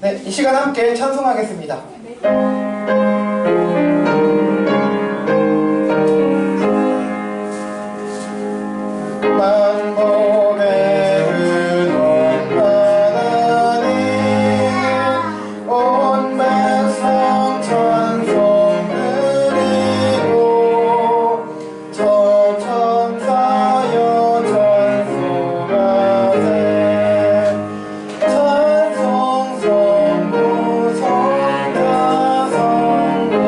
네, 이 시간 함께 찬송하겠습니다. 만복의 근원 하나님 온 백성 찬송 드리고 저 천사여 찬송하세 찬송 성부 성자 성령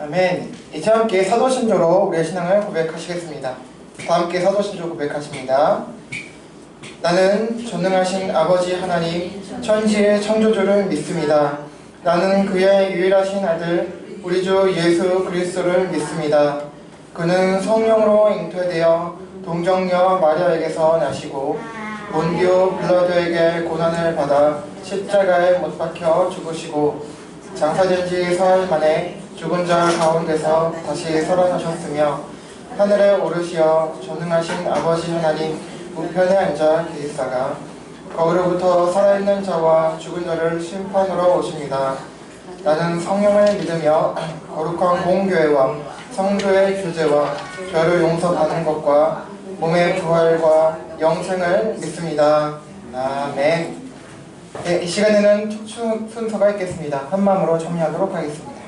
아멘. 이제 함께 사도신조로 우리의 신앙을 고백하시겠습니다. 다 함께 사도신조 고백하십니다. 나는 전능하신 아버지 하나님 천지의 창조주를 믿습니다. 나는 그의 유일하신 아들 우리 주 예수 그리스도를 믿습니다. 그는 성령으로 잉태되어 동정녀 마리아에게서 나시고 본디오 빌라도에게 고난을 받아 십자가에 못 박혀 죽으시고 장사된 지 사흘 만에 죽은 자 가운데서 다시 살아나셨으며 하늘에 오르시어 전능하신 아버지 하나님 우편에 앉아 계시다가 거기로부터 살아있는 자와 죽은 자를 심판하러 오십니다. 나는 성령을 믿으며 거룩한 공교회와 성도의 교제와 죄를 용서받는 것과 몸의 부활과 영생을 믿습니다. 아멘. 네, 이 시간에는 촉추 순서가 있겠습니다. 한 마음으로 참여하도록 하겠습니다.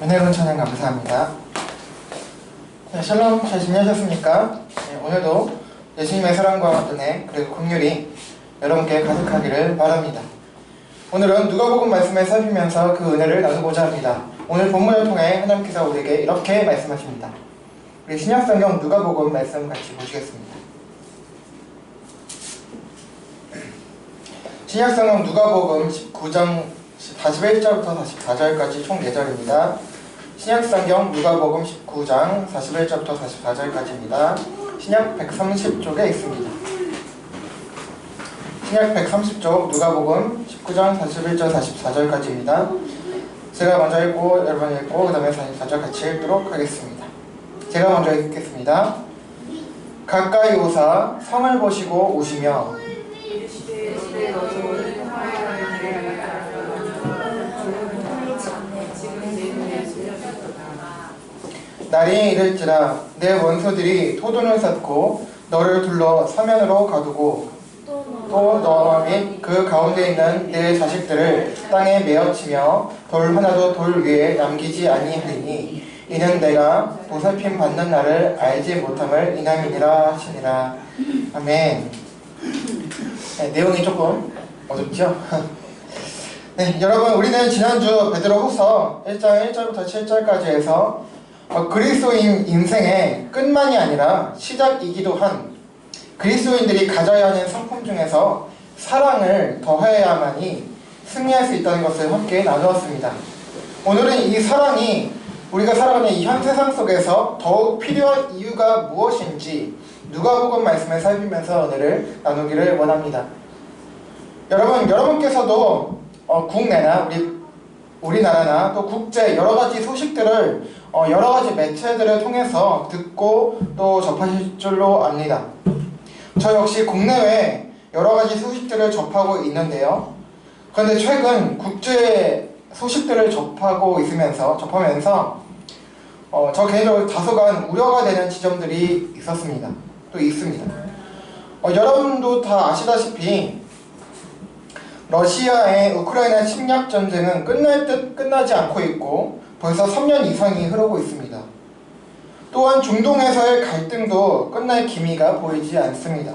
은혜로운 찬양 감사합니다. 네, 샬롬 잘 지내셨습니까? 네, 오늘도 예수님의 사랑과 은혜 그리고 긍휼이 여러분께 가득하기를 바랍니다. 오늘은 누가복음 말씀을 살피면서 그 은혜를 나누고자 합니다. 오늘 본문을 통해 하나님께서 우리에게 이렇게 말씀하십니다. 우리 신약성경 누가복음 말씀 같이 보시겠습니다. 신약성경 누가복음 19장 41절부터 44절까지 총 4절입니다. 신약성경 누가복음 19장 41절부터 44절까지입니다. 신약 130쪽에 있습니다. 신약 130쪽 누가복음 19장 41절 44절까지입니다. 제가 먼저 읽고 여러분이 읽고 그 다음에 44절 같이 읽도록 하겠습니다. 제가 먼저 읽겠습니다. 가까이 오사 성을 보시고 오시며 날이 이를지라 내 원수들이 토둔을 쌓고 너를 둘러 서면으로 가두고 또 너 및 그 가운데 있는 내 자식들을 땅에 메어치며 돌 하나도 돌 위에 남기지 아니하리니 이는 내가 보살핌 받는 날을 알지 못함을 인함이니라 하시니라. 아멘. 네, 내용이 조금 어둡죠? 네, 여러분 우리는 지난주 베드로후서 1장 1절부터 7절까지 해서 그리스도인 인생의 끝만이 아니라 시작이기도 한 그리스도인들이 가져야 하는 성품 중에서 사랑을 더해야만이 승리할 수 있다는 것을 함께 나누었습니다. 오늘은 이 사랑이 우리가 살아가는 이 현 세상 속에서 더욱 필요한 이유가 무엇인지 누가복음 말씀을 살피면서 은혜를 나누기를 원합니다. 여러분께서도 국내나 우리나라나 또 국제 여러가지 소식들을 여러가지 매체들을 통해서 듣고 또 접하실 줄로 압니다. 저 역시 국내외 여러가지 소식들을 접하고 있는데요. 그런데 최근 국제 소식들을 접하면서 저 개인적으로 다소간 우려가 되는 지점들이 있었습니다. 또 있습니다. 여러분도 다 아시다시피 러시아의 우크라이나 침략 전쟁은 끝날 듯 끝나지 않고 있고 벌써 3년 이상이 흐르고 있습니다. 또한 중동에서의 갈등도 끝날 기미가 보이지 않습니다.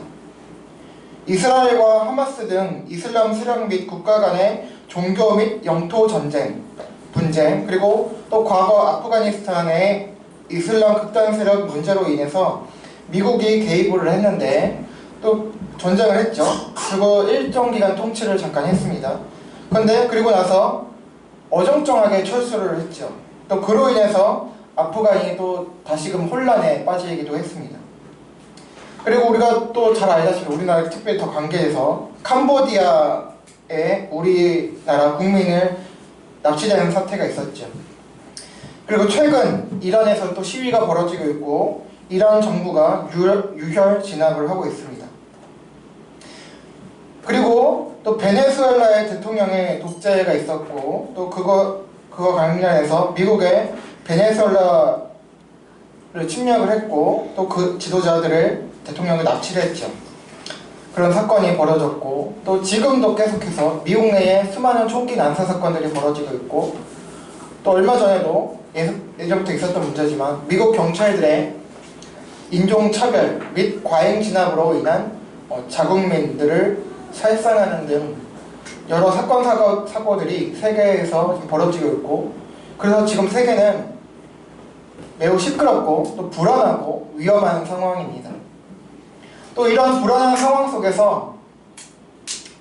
이스라엘과 하마스 등 이슬람 세력 및 국가 간의 종교 및 영토 분쟁, 그리고 또 과거 아프가니스탄의 이슬람 극단 세력 문제로 인해서 미국이 개입을 했는데 또 전쟁을 했죠. 그리고 일정 기간 통치를 잠깐 했습니다. 그런데 그리고 나서 어정쩡하게 철수를 했죠. 또 그로 인해서 아프간이 또 다시금 혼란에 빠지기도 했습니다. 그리고 우리가 또 잘 알다시피 우리나라 특별히 더 관계해서 캄보디아에 우리나라 국민을 납치되는 사태가 있었죠. 그리고 최근 이란에서 또 시위가 벌어지고 있고 이란 정부가 유혈 진압을 하고 있습니다. 그리고 또 베네수엘라의 대통령의 독재가 있었고 또 그거 관련해서 미국의 베네수엘라를 침략을 했고 또 그 지도자들을 대통령을 납치를 했죠. 그런 사건이 벌어졌고 또 지금도 계속해서 미국 내에 수많은 총기 난사 사건들이 벌어지고 있고 또 얼마 전에도 예전부터 있었던 문제지만 미국 경찰들의 인종차별 및 과잉 진압으로 인한 자국민들을 살상하는 등 여러 사고들이 세계에서 지금 벌어지고 있고 그래서 지금 세계는 매우 시끄럽고 또 불안하고 위험한 상황입니다. 또 이런 불안한 상황 속에서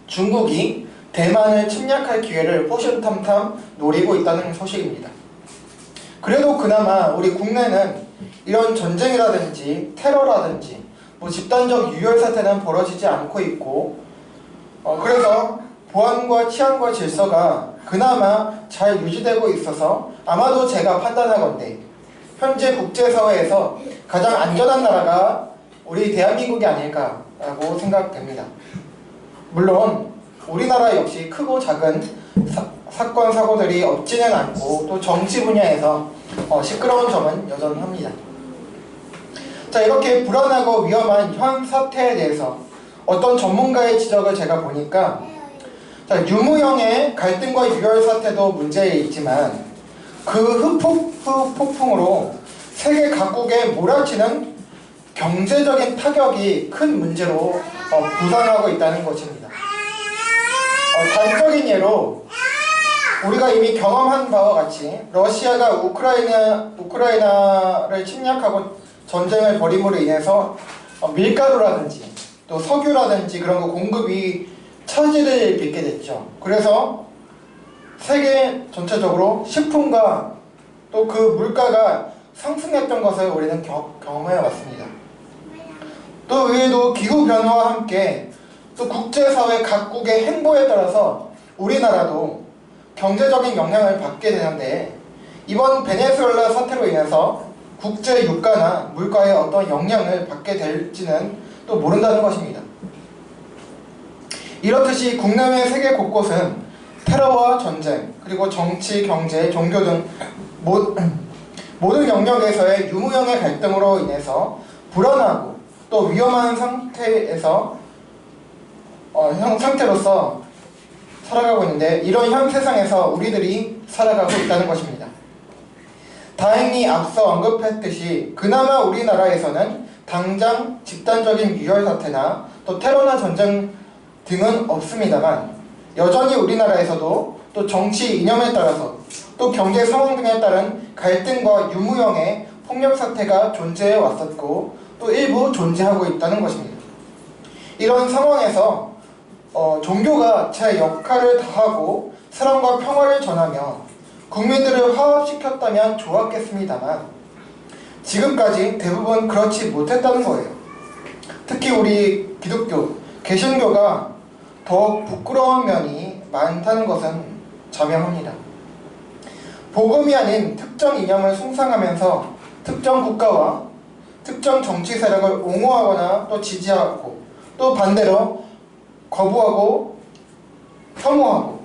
중국이 대만을 침략할 기회를 호시탐탐 노리고 있다는 소식입니다. 그래도 그나마 우리 국내는 이런 전쟁이라든지 테러라든지 집단적 유혈 사태는 벌어지지 않고 있고 그래서 보안과 치안과 질서가 그나마 잘 유지되고 있어서 아마도 제가 판단하건대 현재 국제사회에서 가장 안전한 나라가 우리 대한민국이 아닐까라고 생각됩니다. 물론 우리나라 역시 크고 작은 사건 사고들이 없지는 않고 또 정치 분야에서 시끄러운 점은 여전합니다. 자, 이렇게 불안하고 위험한 현 사태에 대해서 어떤 전문가의 지적을 제가 보니까 자, 유무형의 갈등과 유혈 사태도 문제이지만 그 흑폭풍으로 세계 각국에 몰아치는 경제적인 타격이 큰 문제로 부상하고 있다는 것입니다. 단적인 예로 우리가 이미 경험한 바와 같이 러시아가 우크라이나를 침략하고 전쟁을 벌임으로 인해서 밀가루라든지 또 석유라든지 그런 거 공급이 차질을 빚게 됐죠. 그래서 세계 전체적으로 식품과 또 그 물가가 상승했던 것을 우리는 경험해 왔습니다. 또 외에도 기후변화와 함께 또 국제사회 각국의 행보에 따라서 우리나라도 경제적인 영향을 받게 되는데, 이번 베네수엘라 사태로 인해서 국제 유가나 물가에 어떤 영향을 받게 될지는 또 모른다는 것입니다. 이렇듯이 국내외 세계 곳곳은 테러와 전쟁, 그리고 정치, 경제, 종교 등 모든 영역에서의 유무형의 갈등으로 인해서 불안하고 또 위험한 상태로서 살아가고 있는데, 이런 현 세상에서 우리들이 살아가고 있다는 것입니다. 다행히 앞서 언급했듯이 그나마 우리나라에서는 당장 집단적인 유혈 사태나 또 테러나 전쟁 등은 없습니다만, 여전히 우리나라에서도 또 정치 이념에 따라서 또 경제 상황 등에 따른 갈등과 유무형의 폭력 사태가 존재해 왔었고 또 일부 존재하고 있다는 것입니다. 이런 상황에서 종교가 제 역할을 다하고 사랑과 평화를 전하며 국민들을 화합시켰다면 좋았겠습니다만, 지금까지 대부분 그렇지 못했다는 거예요. 특히 우리 기독교, 개신교가 더욱 부끄러운 면이 많다는 것은 자명합니다. 복음이 아닌 특정 이념을 숭상하면서 특정 국가와 특정 정치 세력을 옹호하거나 또 지지하고 또 반대로 거부하고 혐오하고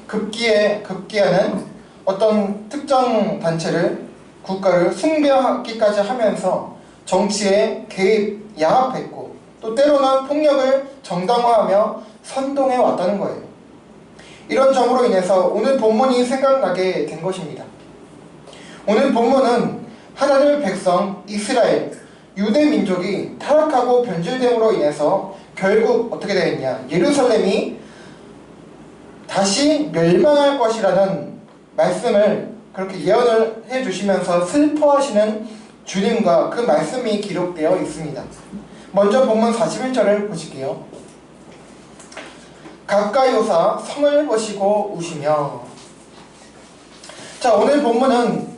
급기야는 어떤 특정 단체를, 국가를 숭배하기까지 하면서 정치에 개입, 야합했고 또 때로는 폭력을 정당화하며 선동해 왔다는 거예요. 이런 점으로 인해서 오늘 본문이 생각나게 된 것입니다. 오늘 본문은 하나님의 백성 이스라엘, 유대 민족이 타락하고 변질됨으로 인해서 결국 어떻게 되겠냐, 예루살렘이 다시 멸망할 것이라는 말씀을 그렇게 예언을 해주시면서 슬퍼하시는 주님과 그 말씀이 기록되어 있습니다. 먼저 본문 41절을 보실게요. 가까이 오사 성을 보시고 우시며. 자, 오늘 본문은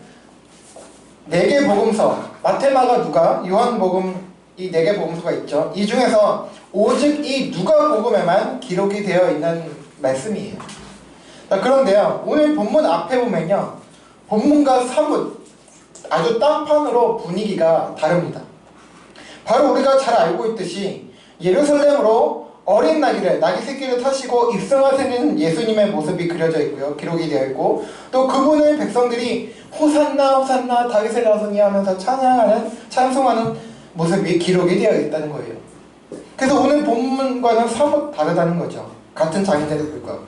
4개 복음서, 마태, 마가, 누가, 요한복음, 이 4개 복음서가 있죠. 이 중에서 오직 이 누가복음에만 기록이 되어 있는 말씀이에요. 자, 그런데요, 오늘 본문 앞에 보면요, 본문과 사뭇 아주 딴판으로 분위기가 다릅니다. 바로 우리가 잘 알고 있듯이 예루살렘으로 어린 나귀 새끼를 타시고 입성하시는 예수님의 모습이 그려져 있고요, 기록이 되어 있고, 또 그분을 백성들이 호산나 호산나 다윗의 자손이 하면서 찬송하는 모습이 기록이 되어 있다는 거예요. 그래서 오늘 본문과는 사뭇 다르다는 거죠. 같은 장인데도 불구하고.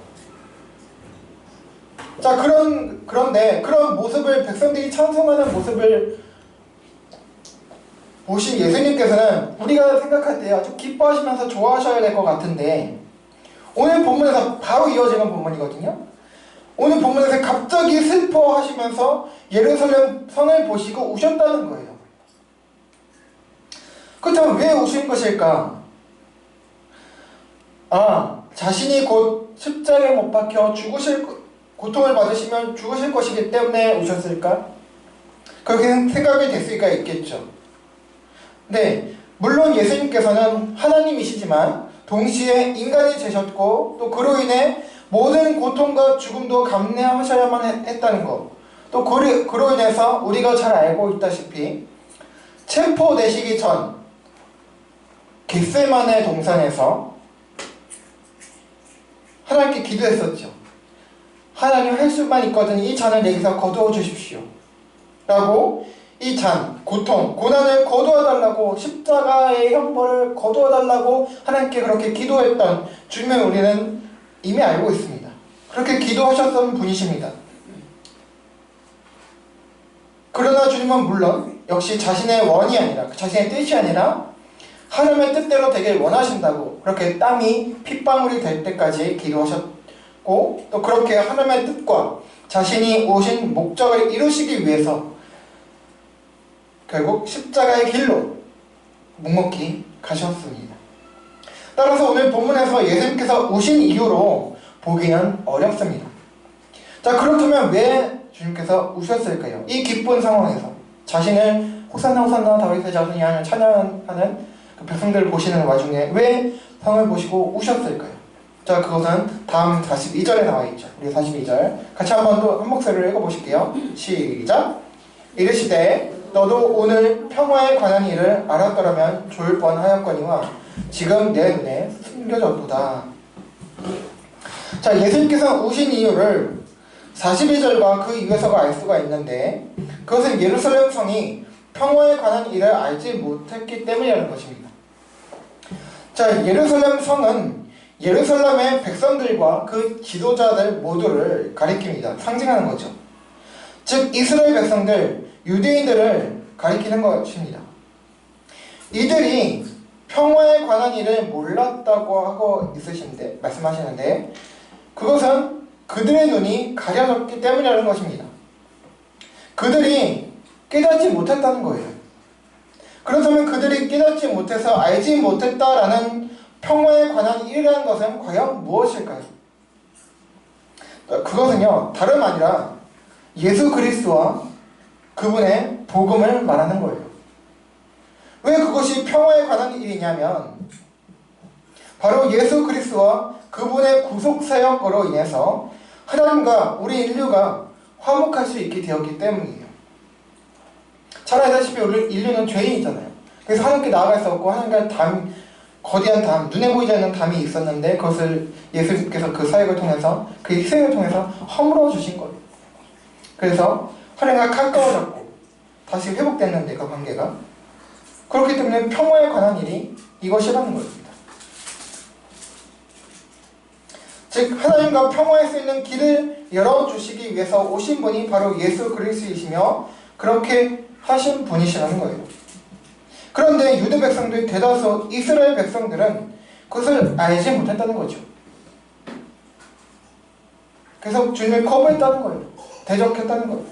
자, 그런데 그런 모습을, 백성들이 찬송하는 모습을 보신 예수님께서는 우리가 생각할 때 아주 기뻐하시면서 좋아하셔야 될 것 같은데, 오늘 본문에서 바로 이어지는 본문이거든요. 오늘 본문에서 갑자기 슬퍼하시면서 예루살렘 성을 보시고 우셨다는 거예요. 그렇다면 왜 우신 것일까? 자신이 곧 십자가에 못 박혀 고통을 받으시면 죽으실 것이기 때문에 우셨을까? 그렇게 생각이 될 수가 있겠죠. 네, 물론 예수님께서는 하나님이시지만 동시에 인간이 되셨고 또 그로 인해 모든 고통과 죽음도 감내하셔야만 했다는 것, 또 그로 인해서 우리가 잘 알고 있다시피 체포되시기 전 겟세마네 동산에서 하나님께 기도했었죠. 하나님, 할 수만 있거든 이 잔을 내게서 거두어 주십시오 라고, 이 잔, 고통, 고난을 거두어달라고, 십자가의 형벌을 거두어달라고 하나님께 그렇게 기도했던 주님을 우리는 이미 알고 있습니다. 그렇게 기도하셨던 분이십니다. 그러나 주님은 물론 역시 자신의 원이 아니라 자신의 뜻이 아니라 하나님의 뜻대로 되길 원하신다고 그렇게 땀이 핏방울이 될 때까지 기도하셨고, 또 그렇게 하나님의 뜻과 자신이 오신 목적을 이루시기 위해서 결국 십자가의 길로 묵묵히 가셨습니다. 따라서 오늘 본문에서 예수님께서 오신 이유로 보기는 어렵습니다. 자, 그렇다면 왜 주님께서 오셨을까요? 이 기쁜 상황에서 자신을 호산나 호산나 다윗의 자손이 하는 찬양하는 그 백성들을 보시는 와중에 왜 성을 보시고 오셨을까요? 자, 그것은 다음 42절에 나와 있죠. 우리 42절 같이 한번 또 한 목소리로 읽어보실게요. 시작. 이르시되 너도 오늘 평화에 관한 일을 알았더라면 좋을 뻔하였거니와 지금 내 눈에 숨겨졌도다. 자, 예수님께서 오신 이유를 42절과 그 이후에서가 알 수가 있는데, 그것은 예루살렘 성이 평화에 관한 일을 알지 못했기 때문이라는 것입니다. 자, 예루살렘 성은 예루살렘의 백성들과 그 지도자들 모두를 가리킵니다. 상징하는 거죠. 즉 이스라엘 백성들, 유대인들을 가리키는 것입니다. 이들이 평화에 관한 일을 몰랐다고 하고 있으신데, 말씀하시는데, 그것은 그들의 눈이 가려졌기 때문이라는 것입니다. 그들이 깨닫지 못했다는 거예요. 그렇다면 그들이 깨닫지 못해서 알지 못했다라는 평화에 관한 일이라는 것은 과연 무엇일까요? 그것은요, 다름 아니라 예수 그리스도와 그분의 복음을 말하는 거예요. 왜 그것이 평화에 관한 일이냐면, 바로 예수 그리스도와 그분의 구속 사역으로 인해서 하나님과 우리 인류가 화목할 수 있게 되었기 때문이에요. 잘 알다시피 우리 인류는 죄인이잖아요. 그래서 하나님께 나아갈 수 없고 하나님과 거대한 담, 눈에 보이지 않는 담이 있었는데 그것을 예수님께서 그 사역을 통해서, 그 희생을 통해서 허물어 주신 거예요. 그래서 하나님과 가까워졌고 다시 회복됐는데 그 관계가, 그렇기 때문에 평화에 관한 일이 이것이라는 것입니다. 즉 하나님과 평화할 수 있는 길을 열어주시기 위해서 오신 분이 바로 예수 그리스도이시며 그렇게 하신 분이시라는 거예요. 그런데 유대 백성들, 대다수 이스라엘 백성들은 그것을 알지 못했다는 거죠. 그래서 주님을 거부했다는 거예요. 대적했다는 거예요.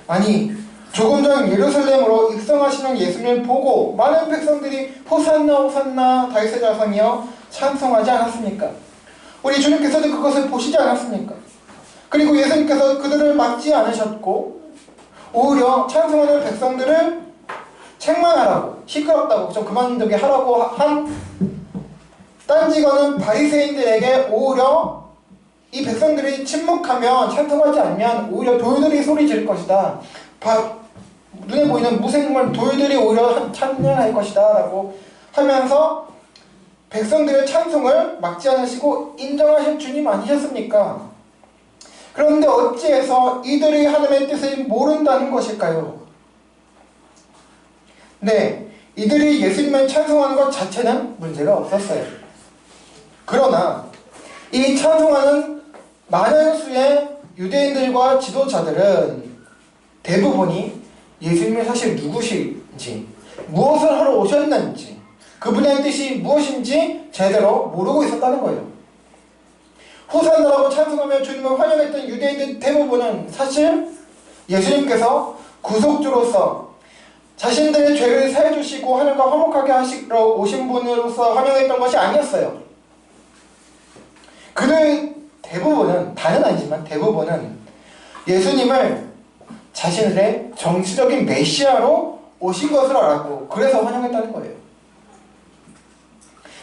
아니, 조금 전 예루살렘으로 입성하시는 예수님을 보고 많은 백성들이 호산나 호산나 다윗의 자손이여 찬송하지 않았습니까? 우리 주님께서도 그것을 보시지 않았습니까? 그리고 예수님께서 그들을 막지 않으셨고 오히려 찬송하는 백성들을 책망하라고, 시끄럽다고 좀 그만두게 하라고 한 딴지거는 바리새인들에게 오히려 이 백성들이 침묵하면, 찬송하지 않으면 오히려 돌들이 소리 지를 것이다, 눈에 보이는 무생물 돌들이 오히려 찬양할 것이다 라고 하면서 백성들의 찬송을 막지 않으시고 인정하신 주님 아니셨습니까? 그런데 어찌해서 이들이 하나님의 뜻을 모른다는 것일까요? 네, 이들이 예수님을 찬송하는 것 자체는 문제가 없었어요. 그러나 이 찬송하는 많은 수의 유대인들과 지도자들은 대부분이 예수님이 사실 누구신지, 무엇을 하러 오셨는지, 그분의 뜻이 무엇인지 제대로 모르고 있었다는 거예요. 호산나라고 찬송하며 주님을 환영했던 유대인들 대부분은 사실 예수님께서 구속주로서 자신들의 죄를 사해주시고 하나님과 화목하게 하시러 오신 분으로서 환영했던 것이 아니었어요. 그들 대부분은, 다는 아니지만 대부분은 예수님을 자신들의 정치적인 메시아로 오신 것을 알았고 그래서 환영했다는 거예요.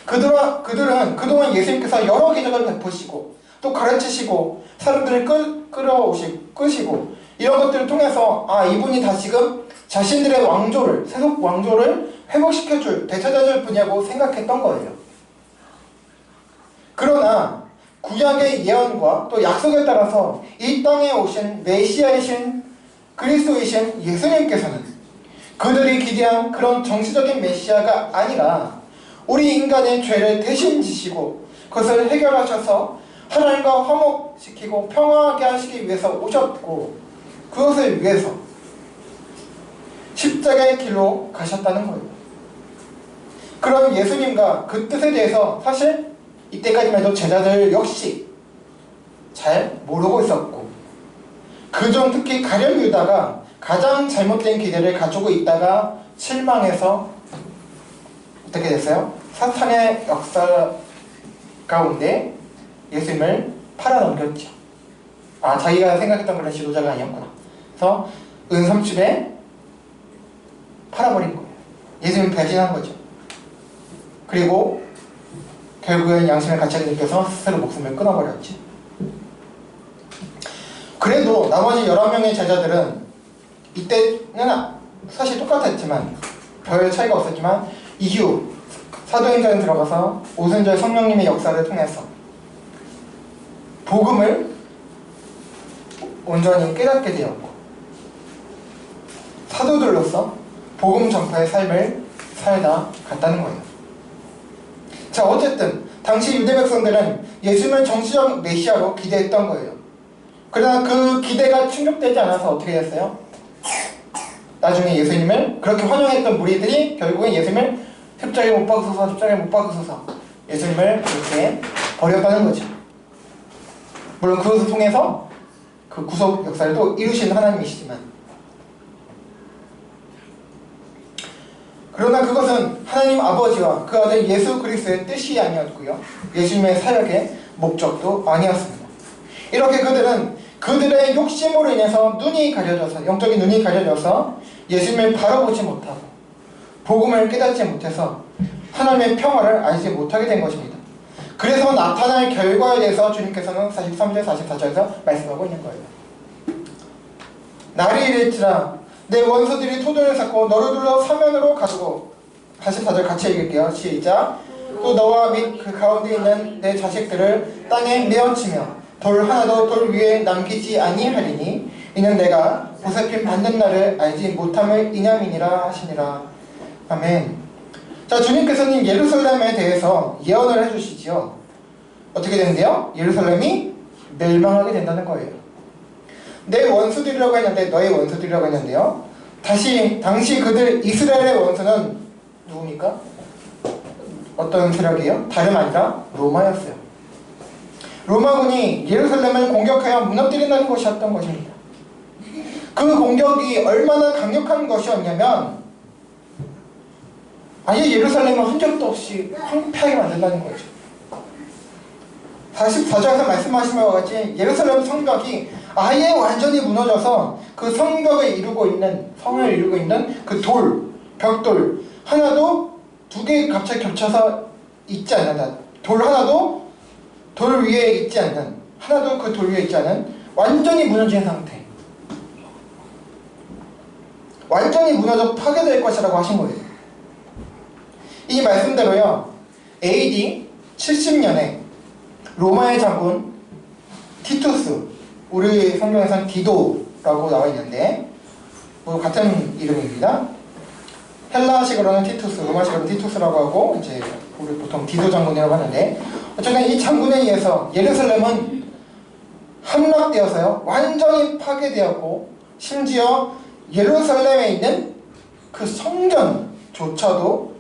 그들은 그동안 예수님께서 여러 기적을 베푸시고 또 가르치시고 사람들을 끄시고 이런 것들을 통해서 이분이 다시금 자신들의 왕조를, 세속 왕조를 회복시켜줄, 되찾아줄 분이라고 생각했던 거예요. 그러나 구약의 예언과 또 약속에 따라서 이 땅에 오신 메시아이신 그리스도이신 예수님께서는 그들이 기대한 그런 정치적인 메시아가 아니라 우리 인간의 죄를 대신 지시고 그것을 해결하셔서 하나님과 화목시키고 평화하게 하시기 위해서 오셨고, 그것을 위해서 십자가의 길로 가셨다는 거예요. 그럼 예수님과 그 뜻에 대해서 사실 이때까지만 해도 제자들 역시 잘 모르고 있었고, 그중 특히 가룟 유다가 가장 잘못된 기대를 가지고 있다가 실망해서 어떻게 됐어요? 사탄의 역사 가운데 예수님을 팔아넘겼죠. 자기가 생각했던 그런 지도자가 아니었구나. 그래서 은삼집에 팔아버린 거예요. 예수님 배신한 거죠. 그리고 결국엔 양심의 가책을 느껴서 스스로 목숨을 끊어버렸죠. 그래도 나머지 11명의 제자들은 이때는 사실 똑같았지만 별 차이가 없었지만 이후 사도행전에 들어가서 오순절 성령님의 역사를 통해서 복음을 온전히 깨닫게 되었고, 사도들로서 복음 전파의 삶을 살다 갔다는 거예요. 자, 어쨌든 당시 유대 백성들은 예수님을 정치적 메시아로 기대했던 거예요. 그러나 그 기대가 충족되지 않아서 어떻게 됐어요? 나중에 예수님을 그렇게 환영했던 무리들이 결국엔 예수님을 십자가에 못 박으소서, 십자가에 못 박으소서, 예수님을 그렇게 버렸다는 거죠. 물론 그것을 통해서 그 구속 역사를 또 이루신 하나님이시지만, 그러나 그것은 하나님 아버지와 그 아들 예수 그리스도의 뜻이 아니었고요, 예수님의 사역의 목적도 아니었습니다. 이렇게 그들은 그들의 욕심으로 인해서 눈이 가려져서, 영적인 눈이 가려져서 예수님을 바라보지 못하고 복음을 깨닫지 못해서 하나님의 평화를 알지 못하게 된 것입니다. 그래서 나타날 결과에 대해서 주님께서는 43절 44절에서 말씀하고 있는 거예요. 날이 이를지라 내 원수들이 토도를 쌓고 너를 둘러 사면으로 가두고, 44절 같이 읽을게요. 시작. 또 너와 및 그 가운데 있는 내 자식들을 땅에 메어치며 돌 하나도 돌 위에 남기지 아니하리니 이는 내가 보살핌 받는 날을 알지 못함을 이념이니라 하시니라. 아멘. 자, 주님께서는 예루살렘에 대해서 예언을 해주시죠. 어떻게 되는데요? 예루살렘이 멸망하게 된다는 거예요. 내 원수들이라고 했는데, 너의 원수들이라고 했는데요, 당시 그들 이스라엘의 원수는 누굽니까? 어떤 세력이에요? 다름 아니라 로마였어요. 로마군이 예루살렘을 공격하여 무너뜨린다는 것이었던 것입니다. 그 공격이 얼마나 강력한 것이었냐면 아예 예루살렘을 흔적도 없이 황폐하게 만든다는 거죠. 44절에서 말씀하신 바와 같이 예루살렘 성벽이 아예 완전히 무너져서 그 성벽을 이루고 있는, 성을 이루고 있는 그 돌, 벽돌 하나도 두 개 갑자기 겹쳐서 있지 않는, 돌 하나도 돌 위에 있지 않는, 하나도 그 돌 위에 있지 않은 완전히 무너진 상태, 완전히 무너져 파괴될 것이라고 하신 거예요. 이 말씀대로요, AD 70년에 로마의 장군 티투스, 우리 성경에서는 디도라고 나와 있는데 뭐 같은 이름입니다. 헬라식으로는 티투스, 로마식으로는 티투스라고 하고 이제 우리 보통 디도 장군이라고 하는데, 어쨌든 이 장군에 의해서 예루살렘은 함락되어서요 완전히 파괴되었고, 심지어 예루살렘에 있는 그 성전조차도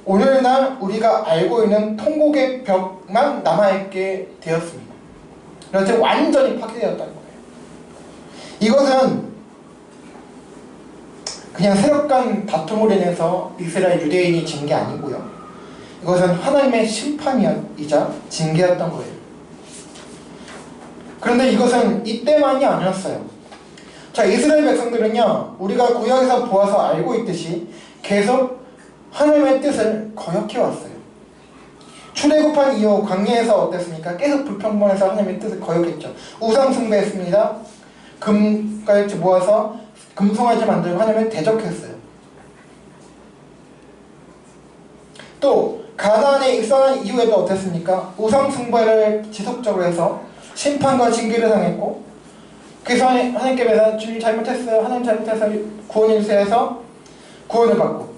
오늘날 우리가 알고 있는 통곡의 벽만 남아있게 되었습니다. 그래서 완전히 파괴되었다는 거예요. 이것은 그냥 세력 간 다툼으로 인해서 이스라엘 유대인이 진 게 아니고요, 이것은 하나님의 심판이자 징계였던 거예요. 그런데 이것은 이때만이 아니었어요. 자, 이스라엘 백성들은요, 우리가 구약에서 보아서 알고 있듯이 계속 하나님의 뜻을 거역해 왔어요. 출애굽한 이후 광야에서 어땠습니까? 계속 불평번해서 하나님의 뜻을 거역했죠. 우상 숭배했습니다. 금까지 모아서 금송아지 만들고 하나님을 대적했어요. 또 가나안에 입성한 이후에도 어땠습니까? 우상 숭배를 지속적으로 해서 심판과 징계를 당했고, 그래서 하나님께서 주님 잘못했어요, 하나님 잘못해서 구원해주세요 해서 구원을 받고,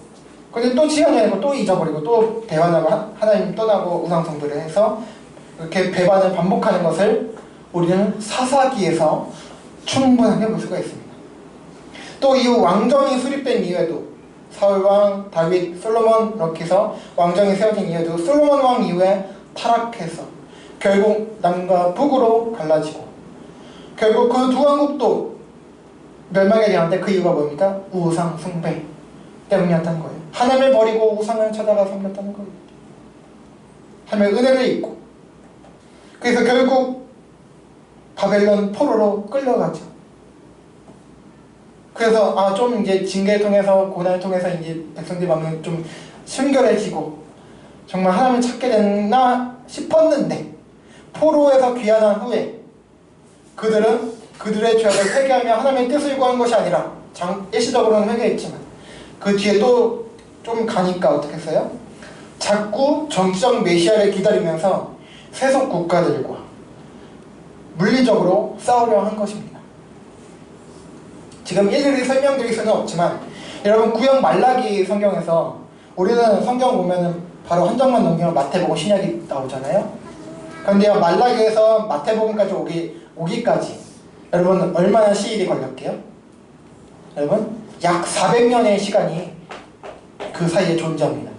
근데 또 시간이 아니고 또 잊어버리고 또 배반하고 하나님 떠나고 우상 숭배를 해서 이렇게 배반을 반복하는 것을 우리는 사사기에서 충분하게 볼 수가 있습니다. 또 이후 왕정이 수립된 이후에도 사울왕, 다윗, 솔로몬 이렇게 해서 왕정이 세워진 이후에도 솔로몬 왕 이후에 타락해서 결국 남과 북으로 갈라지고 결국 그 두 왕국도 멸망에 되었는데 그 이유가 뭡니까? 우상 숭배 때문이었다는 거예요. 하나님을 버리고 우상을 찾아가 섬겼다는 거예요. 하나님의 은혜를 잊고 그래서 결국 바벨론 포로로 끌려가죠. 그래서 좀 이제 징계를 통해서 고난을 통해서 이제 백성들 마음이 좀 순결해지고 정말 하나님을 찾게 됐나 싶었는데 포로에서 귀환한 후에 그들은 그들의 죄를 회개하며 하나님의 뜻을 구한 것이 아니라 일시적으로는 회개했지만 그 뒤에 또 좀 가니까 어떻게 했어요? 자꾸 정치적 메시아를 기다리면서 세속 국가들과 물리적으로 싸우려 한 것입니다. 지금 일일이 설명드릴 수는 없지만 여러분 구약 말라기 성경에서 우리는 성경 보면은 바로 한 장만 넘기면 마태복음 신약이 나오잖아요. 그런데 말라기에서 마태복음까지 오기까지 여러분 얼마나 시일이 걸렸게요? 여러분 약 400년의 시간이 그 사이에 존재합니다.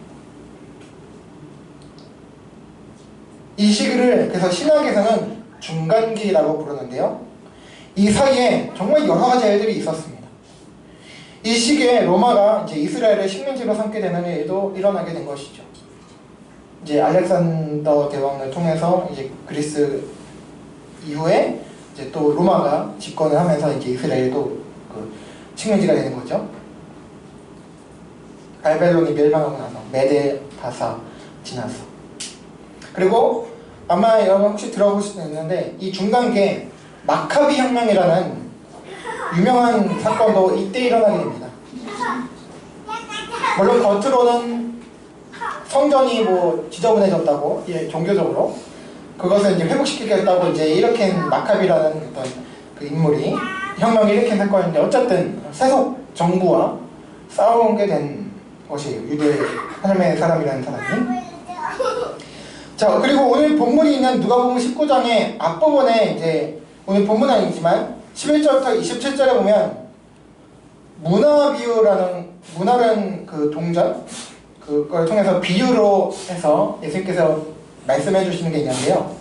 이 시기를 그래서 신학에서는 중간기라고 부르는데요. 이 사이에 정말 여러 가지 일들이 있었습니다. 이 시기에 로마가 이제 이스라엘을 식민지로 삼게 되는 일도 일어나게 된 것이죠. 이제 알렉산더 대왕을 통해서 이제 그리스 이후에 이제 또 로마가 집권을 하면서 이제 이스라엘도 그 식민지가 되는 거죠. 바벨론이 멸망하고 나서 메데 바사 지나서 그리고 아마 여러분 혹시 들어보실 수 있는데 이 중간기에 마카비 혁명이라는 유명한 사건도 이때 일어나게 됩니다. 물론 겉으로는 성전이 뭐 지저분해졌다고 종교적으로 그것을 이제 회복시키겠다고 이제 일으킨 마카비라는 어떤 그 인물이 혁명을 일으킨 사건인데 어쨌든 세속 정부와 싸우게 된 것이에요. 유대 하나님의 사람이라는 사람이. 자 그리고 오늘 본문이 있는 누가복음 19장의 앞부분에 이제 오늘 본문은 아니지만 11절부터 27절에 보면 문화라는 그 동전 그걸 통해서 비유로 해서 예수님께서 말씀해 주시는 게 있는데요.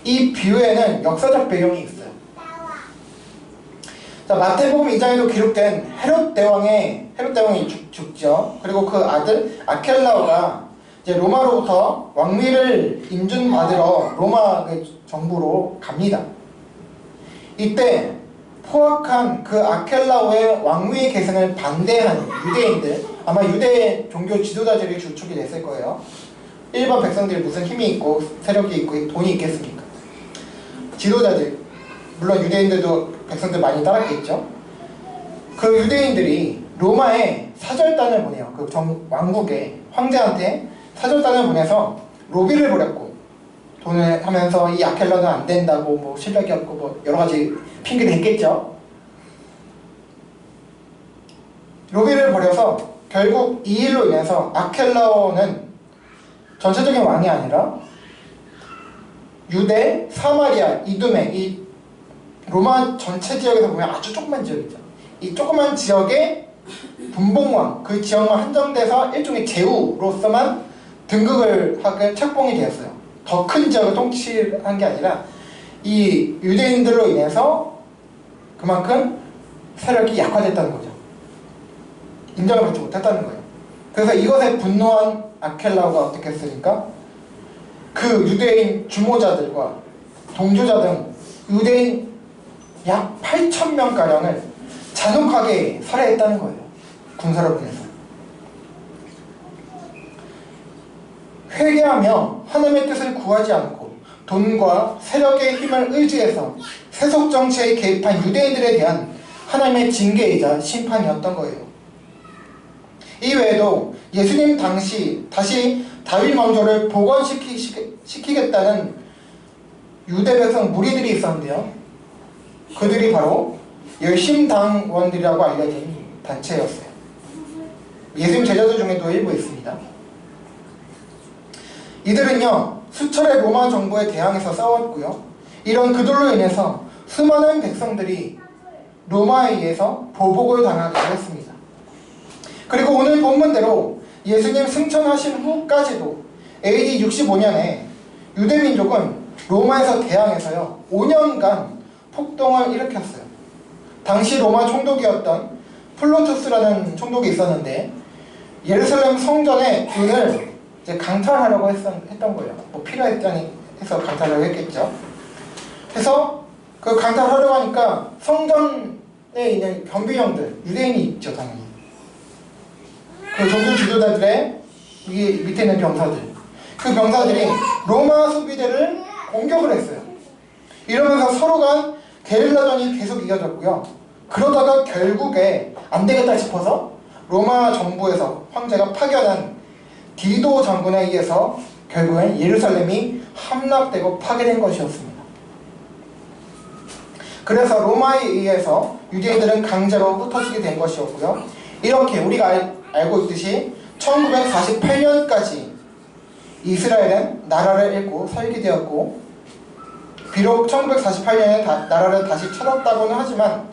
이 비유에는 역사적 배경이 있어요. 자, 마태복음 2장에도 기록된 헤롯 대왕이 죽죠. 그리고 그 아들 아켈라오가 이제 로마로부터 왕위를 인준받으러 로마 정부로 갑니다. 이때 포악한 그 아켈라오의 왕위 계승을 반대한 유대인들, 아마 유대 종교 지도자들이 주축이 됐을 거예요. 일반 백성들이 무슨 힘이 있고 세력이 있고 돈이 있겠습니까? 지도자들, 물론 유대인들도 백성들 많이 따랐겠죠. 그 유대인들이 로마에 사절단을 보내요. 그 왕국의 황제한테 사절단을 보내서 로비를 벌였고 돈을 하면서 이 아켈라는 안 된다고 뭐 실력이 없고 뭐 여러 가지 핑계를 댔겠죠. 로비를 벌여서 결국 이 일로 인해서 아켈라오는 전체적인 왕이 아니라 유대, 사마리아, 이두메, 이 로마 전체 지역에서 보면 아주 조그만 지역이죠. 이 조그만 지역의 분봉왕, 그 지역만 한정돼서 일종의 제후로서만 등극을 하게 책봉이 되었어요. 더 큰 지역을 통치한 게 아니라 이 유대인들로 인해서 그만큼 세력이 약화됐다는 거죠. 인정을 받지 못했다는 거예요. 그래서 이것에 분노한 아켈라오가 어떻게 했으니까 그 유대인 주모자들과 동조자 등 유대인 약 8,000명가량을 잔혹하게 살해했다는 거예요. 군사를 보내서. 회개하며 하나님의 뜻을 구하지 않고 돈과 세력의 힘을 의지해서 세속 정치에 개입한 유대인들에 대한 하나님의 징계이자 심판이었던 거예요. 이외에도 예수님 당시 다시 다윗 왕조를 복원시키겠다는 유대 백성 무리들이 있었는데요. 그들이 바로 열심당원들이라고 알려진 단체였어요. 예수님 제자들 중에도 일부 있습니다. 이들은요 수차례 로마 정부에 대항해서 싸웠고요. 이런 그들로 인해서 수많은 백성들이 로마에 의해서 보복을 당하기도 했습니다. 그리고 오늘 본문대로 예수님 승천하신 후까지도 AD 65년에 유대민족은 로마에서 대항해서요 5년간 폭동을 일으켰어요. 당시 로마 총독이었던 플로투스라는 총독이 있었는데 예루살렘 성전의 문을 이제 강탈하려고 했던 거예요. 뭐 필요했다니 해서 강탈하려고 했겠죠. 그래서 그 강탈하려고 하니까 성전에 있는 경비병들, 유대인이 있죠 당연히. 그 종교 지도자들의 밑에 있는 병사들, 그 병사들이 로마 수비대를 공격을 했어요. 이러면서 서로 간 게릴라전이 계속 이어졌고요. 그러다가 결국에 안 되겠다 싶어서 로마 정부에서 황제가 파견한 디도 장군에 의해서 결국엔 예루살렘이 함락되고 파괴된 것이었습니다. 그래서 로마에 의해서 유대인들은 강제로 흩어지게 된 것이었고요. 이렇게 우리가 알고 있듯이 1948년까지 이스라엘은 나라를 잃고 살게 되었고, 비록 1948년에 나라를 다시 찾았다고는 하지만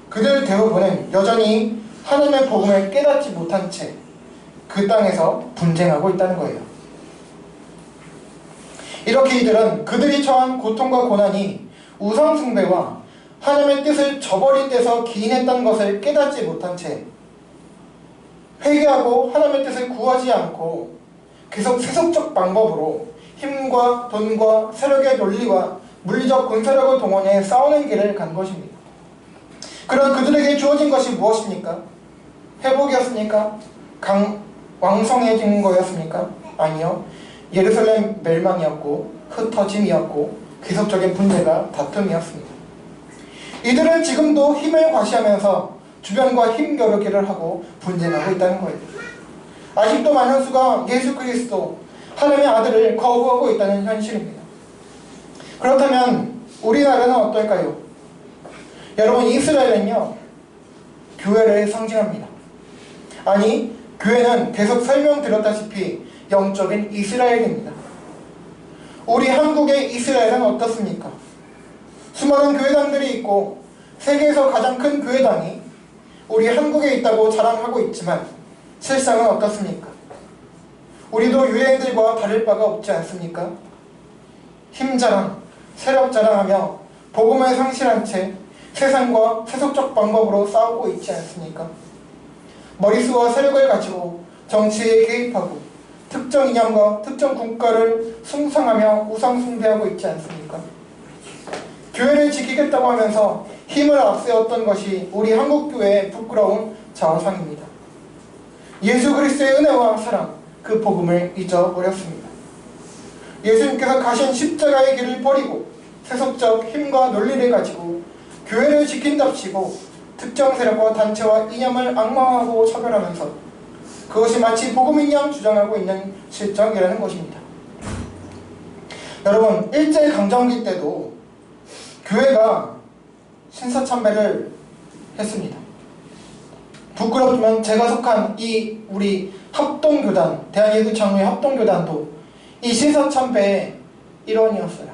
그들 대부분은 여전히 하나님의 복음을 깨닫지 못한 채 그 땅에서 분쟁하고 있다는 거예요. 이렇게 이들은 그들이 처한 고통과 고난이 우상숭배와 하나님의 뜻을 저버린 데서 기인했다는 것을 깨닫지 못한 채 회개하고 하나님의 뜻을 구하지 않고 계속 세속적 방법으로 힘과 돈과 세력의 논리와 물리적 군사력을 동원해 싸우는 길을 간 것입니다. 그런 그들에게 주어진 것이 무엇입니까? 회복이었습니까? 왕성해진 거였습니까? 아니요. 예루살렘 멸망이었고 흩어짐이었고 계속적인 분쟁과 다툼이었습니다. 이들은 지금도 힘을 과시하면서 주변과 힘겨루기를 하고 분쟁하고 있다는 거예요. 아직도 많은 수가 예수 그리스도 하나님의 아들을 거부하고 있다는 현실입니다. 그렇다면 우리나라는 어떨까요? 여러분, 이스라엘은요 교회를 상징합니다. 아니, 교회는 계속 설명드렸다시피 영적인 이스라엘입니다. 우리 한국의 이스라엘은 어떻습니까? 수많은 교회당들이 있고 세계에서 가장 큰 교회당이 우리 한국에 있다고 자랑하고 있지만 실상은 어떻습니까? 우리도 유대인들과 다를 바가 없지 않습니까? 힘자랑, 세력자랑하며 복음을 상실한 채 세상과 세속적 방법으로 싸우고 있지 않습니까? 머리수와 세력을 가지고 정치에 개입하고 특정 이념과 특정 국가를 숭상하며 우상숭배하고 있지 않습니까? 교회를 지키겠다고 하면서 힘을 앞세웠던 것이 우리 한국교회의 부끄러운 자화상입니다. 예수 그리스도의 은혜와 사랑, 그 복음을 잊어버렸습니다. 예수님께서 가신 십자가의 길을 버리고 세속적 힘과 논리를 가지고 교회를 지킨답시고 특정 세력과 단체와 이념을 악마하고 차별하면서 그것이 마치 복음인 양 주장하고 있는 실정이라는 것입니다. 여러분, 일제강점기 때도 교회가 신사참배를 했습니다. 부끄럽지만 제가 속한 이 우리 합동교단, 대한예수창회 합동교단도 이 신사참배의 일원이었어요.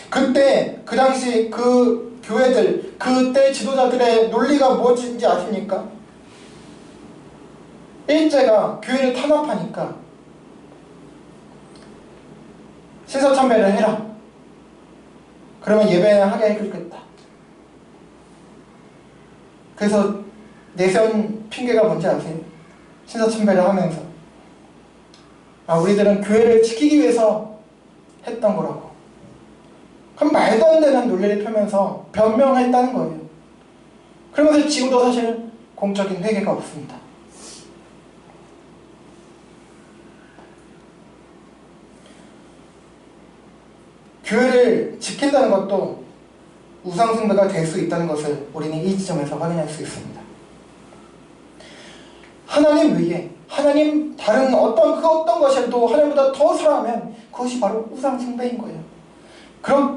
그때 그 당시 그 교회들, 그때 지도자들의 논리가 무엇인지 아십니까? 일제가 교회를 탄압하니까 신사참배를 해라. 그러면 예배는 하게 해주겠다. 그래서 내세운 핑계가 뭔지 아세요? 신사참배를 하면서 우리들은 교회를 지키기 위해서 했던 거라고. 그럼 말도 안 되는 논리를 펴면서 변명했다는 거예요. 그러면서 지금도 사실 공적인 회개가 없습니다. 교회를 지킨다는 것도 우상숭배가 될 수 있다는 것을 우리는 이 지점에서 확인할 수 있습니다. 하나님 외에 하나님 다른 어떤 것이라도 하나님보다 더 사랑하면 그것이 바로 우상숭배인 거예요.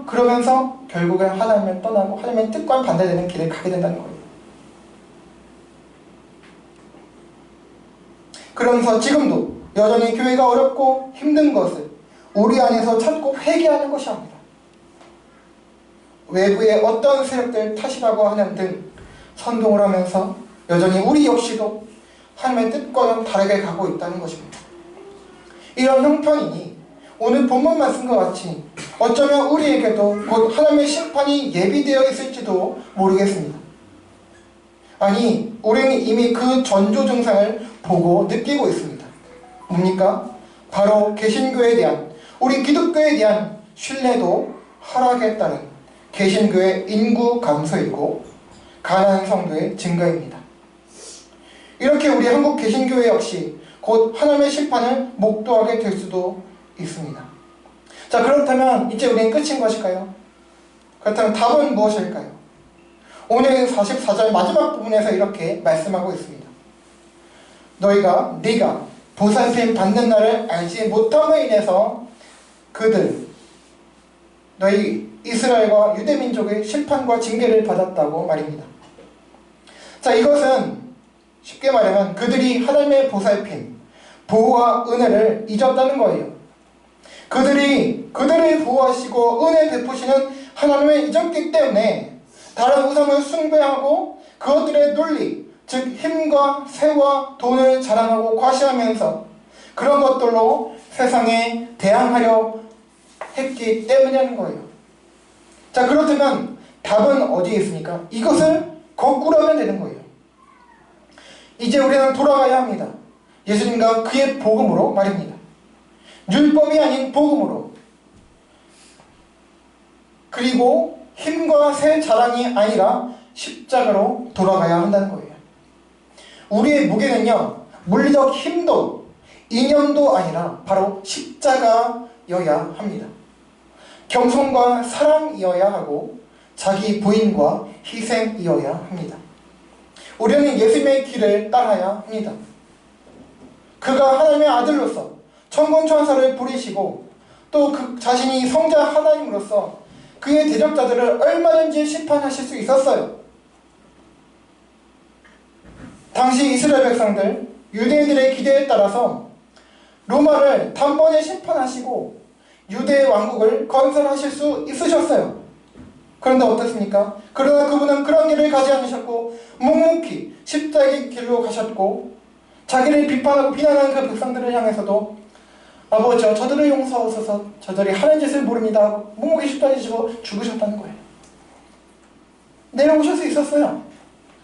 그러면서 결국엔 하나님을 떠나고 하나님의 뜻과 반대되는 길을 가게 된다는 거예요. 그러면서 지금도 여전히 교회가 어렵고 힘든 것을 우리 안에서 찾고 회개하는 것이 아니라 외부의 어떤 세력들 탓이라고 하는 등 선동을 하면서 여전히 우리 역시도 하나님의 뜻과는 다르게 가고 있다는 것입니다. 이런 형편이니 오늘 본문 말씀과 같이 어쩌면 우리에게도 곧 하나님의 심판이 예비되어 있을지도 모르겠습니다. 아니, 우리는 이미 그 전조 증상을 보고 느끼고 있습니다. 뭡니까? 바로 개신교에 대한, 우리 기독교에 대한 신뢰도 하락했다는 개신교의 인구 감소이고 가난한 성도의 증가입니다. 이렇게 우리 한국 개신교회 역시 곧 하나님의 심판을 목도하게 될 수도 있습니다. 자, 그렇다면 이제 우리는 끝인 것일까요? 그렇다면 답은 무엇일까요? 오늘 44절 마지막 부분에서 이렇게 말씀하고 있습니다. 네가 보살핌 받는 날을 알지 못함으로 인해서 너희 이스라엘과 유대민족의 심판과 징계를 받았다고 말입니다. 자, 이것은 쉽게 말하면 그들이 하나님의 보살핌, 보호와 은혜를 잊었다는 거예요. 그들이 그들을 보호하시고 은혜 베푸시는 하나님을 잊었기 때문에 다른 우상을 숭배하고 그것들의 논리, 즉 힘과 세와 돈을 자랑하고 과시하면서 그런 것들로 세상에 대항하려 했기 때문이라는 거예요. 자, 그렇다면 답은 어디에 있습니까? 이것을 거꾸로 하면 되는 거예요. 이제 우리는 돌아가야 합니다. 예수님과 그의 복음으로 말입니다. 율법이 아닌 복음으로. 그리고 힘과 새 자랑이 아니라 십자가로 돌아가야 한다는 거예요. 우리의 무게는요, 물리적 힘도 이념도 아니라 바로 십자가여야 합니다. 겸손과 사랑이어야 하고 자기 부인과 희생이어야 합니다. 우리는 예수님의 길을 따라야 합니다. 그가 하나님의 아들로서 천군천사를 부리시고 또 그 자신이 성자 하나님으로서 그의 대적자들을 얼마든지 심판하실 수 있었어요. 당시 이스라엘 백성들, 유대인들의 기대에 따라서 로마를 단번에 심판하시고 유대의 왕국을 건설하실 수 있으셨어요. 그런데 어떻습니까? 그러나 그분은 그런 길을 가지 않으셨고 묵묵히 십자가의 길로 가셨고 자기를 비판하고 비난하는 그 백성들을 향해서도 아버지여 저들을 용서하소서, 저들이 하는 짓을 모릅니다 하고 묵묵히 십자가에 지고 죽으셨다는 거예요. 내려오실 수 있었어요.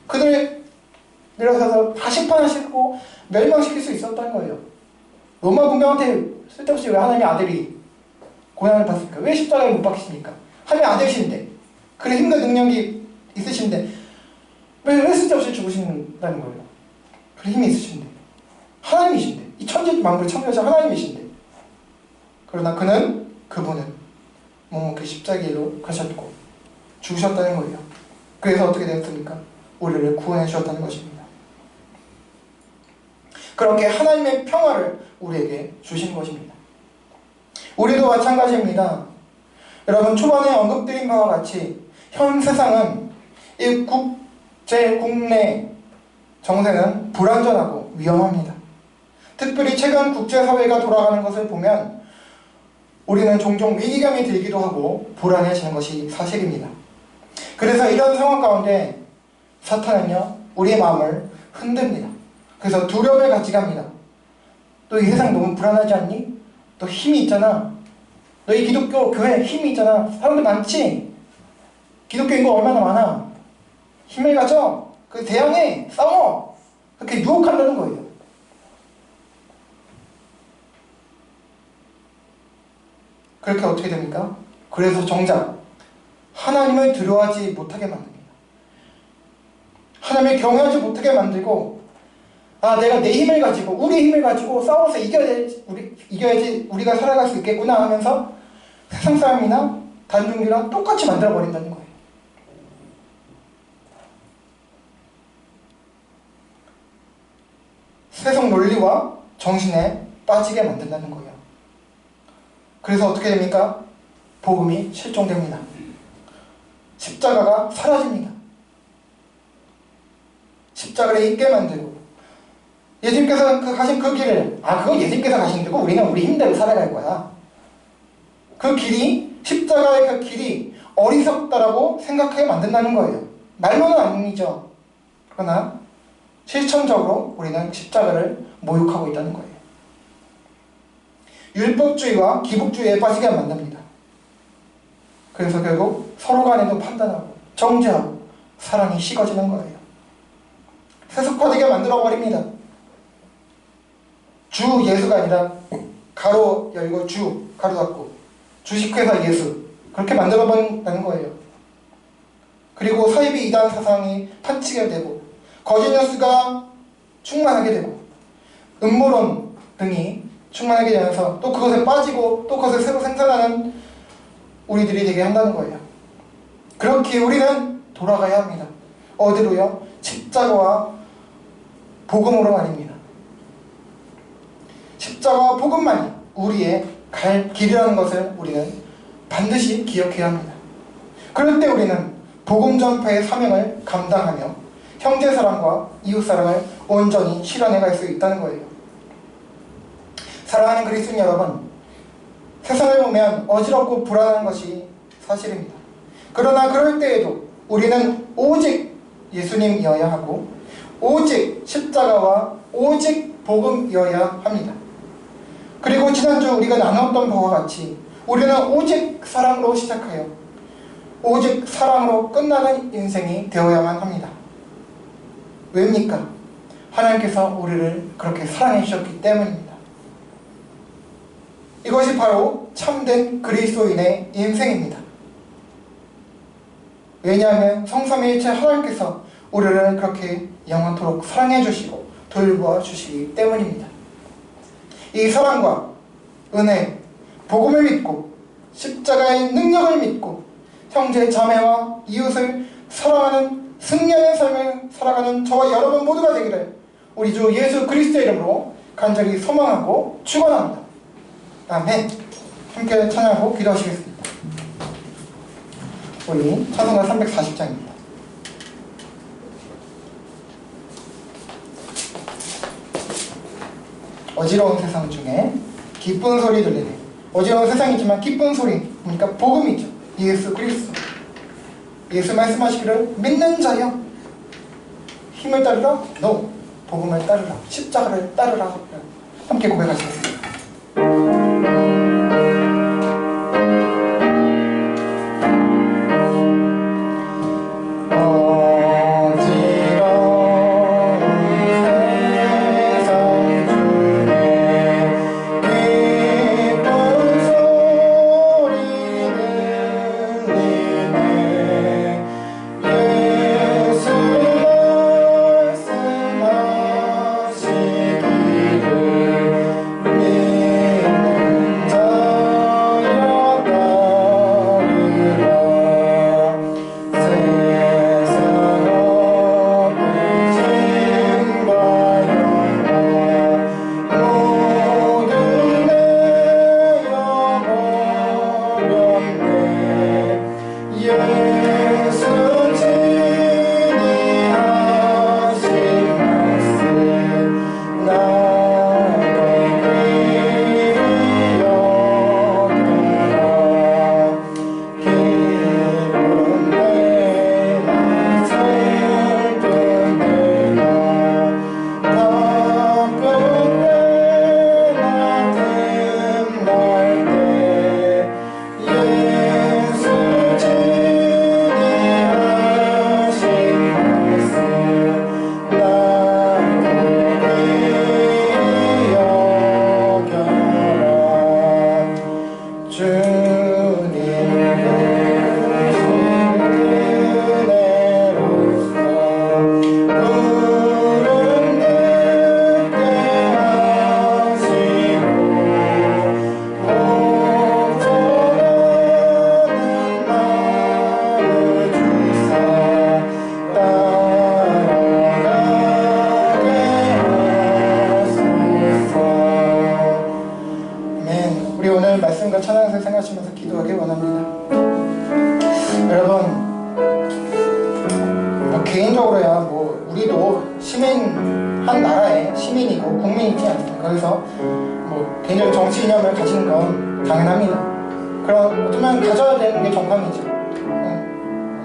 그들을 내려서서 다 심판하시고 멸망시킬 수 있었다는 거예요. 로마 군병한테 쓸데없이 왜 하나님의 아들이 고난을 받습니까? 왜 십자가에 못 박히십니까? 하나님의 아들이신데, 그래 힘과 능력이 있으신데 왜 쓸데없이 죽으신다는 거예요? 그래 힘이 있으신데, 하나님이신데, 이 천지 만물의 창조자 하나님이신데, 그러나 그분은 묵묵히 십자가로 가셨고 죽으셨다는 거예요. 그래서 어떻게 됐습니까? 우리를 구원해 주셨다는 것입니다. 그렇게 하나님의 평화를 우리에게 주신 것입니다. 우리도 마찬가지입니다. 여러분, 초반에 언급드린 바와 같이 현 세상은 이 국내 정세는 불안전하고 위험합니다. 특별히 최근 국제사회가 돌아가는 것을 보면 우리는 종종 위기감이 들기도 하고 불안해지는 것이 사실입니다. 그래서 이런 상황 가운데 사탄은요, 우리의 마음을 흔듭니다. 그래서 두려움을 가져갑니다. 너 이 세상 너무 불안하지 않니? 너 힘이 있잖아. 너 이 기독교 교회 힘이 있잖아. 사람들 많지? 기독교 인구 얼마나 많아? 힘을 가져. 그 대항해. 싸워. 그렇게 유혹한다는 거예요. 그렇게 어떻게 됩니까? 그래서 정작 하나님을 두려워하지 못하게 만듭니다. 하나님을 경외하지 못하게 만들고, 내가 내 힘을 가지고 우리의 힘을 가지고 싸워서 이겨야지 우리가 살아갈 수 있겠구나 하면서 세상 사람이나 단종이랑 똑같이 만들어버린다는 거예요. 세상 논리와 정신에 빠지게 만든다는 거예요. 그래서 어떻게 됩니까? 복음이 실종됩니다. 십자가가 사라집니다. 십자가를 잊게 만들고, 예수님께서 가신 그 길을, 그거 예수님께서 가신 길이고 우리는 우리 힘대로 살아갈 거야. 그 길이, 십자가의 그 길이 어리석다라고 생각하게 만든다는 거예요. 말로는 아니죠. 그러나 실천적으로 우리는 십자가를 모욕하고 있다는 거예요. 율법주의와 기복주의에 빠지게 만듭니다. 그래서 결국 서로 간에도 판단하고 정죄하고 사랑이 식어지는 거예요. 세속화되게 만들어버립니다. 주 예수가 아니라 가로 열고 주 가로 닫고 주식회사 예수 그렇게 만들어버린다는 거예요. 그리고 사이비 이단 사상이 판치게 되고 거짓 뉴스가 충만하게 되고 음모론 등이 충만하게 되면서 또 그것에 빠지고 또 그것을 새로 생산하는 우리들이 되게 한다는 거예요. 그렇게 우리는 돌아가야 합니다. 어디로요? 십자가와 복음으로 말입니다. 십자가와 복음만이 우리의 갈 길이라는 것을 우리는 반드시 기억해야 합니다. 그럴 때 우리는 복음 전파의 사명을 감당하며 형제사랑과 이웃사랑을 온전히 실현해갈 수 있다는 거예요. 사랑하는 그리스도인 여러분, 세상을 보면 어지럽고 불안한 것이 사실입니다. 그러나 그럴 때에도 우리는 오직 예수님이어야 하고 오직 십자가와 오직 복음이어야 합니다. 그리고 지난주 우리가 나눴던 바와 같이 우리는 오직 사랑으로 시작하여 오직 사랑으로 끝나는 인생이 되어야만 합니다. 왜입니까? 하나님께서 우리를 그렇게 사랑해 주셨기 때문입니다. 이것이 바로 참된 그리스도인의 인생입니다. 왜냐하면 성삼위일체 하나님께서 우리를 그렇게 영원토록 사랑해 주시고 돌보아 주시기 때문입니다. 이 사랑과 은혜, 복음을 믿고 십자가의 능력을 믿고 형제 자매와 이웃을 사랑하는 승리하는 삶을 살아가는 저와 여러분 모두가 되기를 우리 주 예수 그리스도의 이름으로 간절히 소망하고 축원합니다. 아멘. 함께 찬양하고 기도하시겠습니다. 우리 찬송가 340장입니다. 어지러운 세상 중에 기쁜 소리 들리네. 어지러운 세상이지만 기쁜 소리, 그러니까 복음이죠. 예수 그리스도. 예수 말씀하시기를 믿는 자여 힘을 따르라? No. 복음을 따르라. 십자가를 따르라. 함께 고백하시겠습니다.